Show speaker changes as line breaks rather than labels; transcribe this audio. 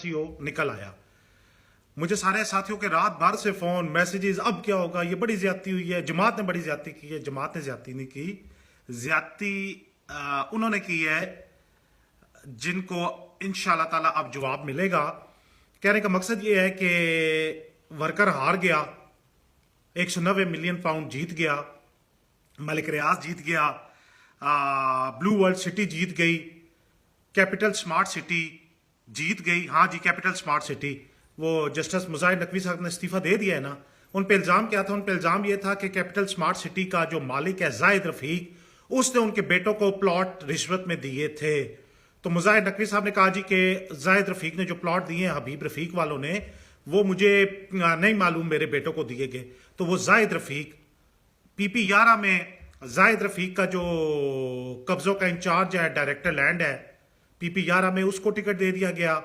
निकल आया। मुझे सारे साथियों के रात भर से फोन मैसेजेस, अब क्या होगा, ये बड़ी ज्यादती हुई है, जमात ने बड़ी ज्यादती की है। जमात ने ज्यादती नहीं की, ज्यादती उन्होंने की है जिनको इंशाल्लाह ताला अब जवाब मिलेगा। कहने का मकसद ये है कि वर्कर हार गया, 190 मिलियन पाउंड जीत गया, मलिक रियाज जीत गया, ब्लू वर्ल्ड सिटी जीत गई, कैपिटल स्मार्ट सिटी जीत गई। हाँ जी, कैपिटल स्मार्ट सिटी, वो जस्टिस मुजाहिर नकवी साहब ने इस्तीफा दे दिया है ना। उन पे इल्जाम क्या था? उन पे इल्जाम ये था कि कैपिटल स्मार्ट सिटी का जो मालिक है जाहिद रफीक, उसने उनके बेटों को प्लॉट रिश्वत में दिए थे। तो मुजाहिर नकवी साहब ने कहा जी कि जाहिद रफीक ने जो प्लॉट दिए हैं हबीब रफीक वालों ने, वो मुझे नहीं मालूम मेरे बेटों को दिए गए। तो वो जाहिद रफीक पीपी 11 में जाहिद रफीक का जो कब्जों का इंचार्ज है, डायरेक्टर लैंड है, पीपी 11 में उसको टिकट दे दिया गया।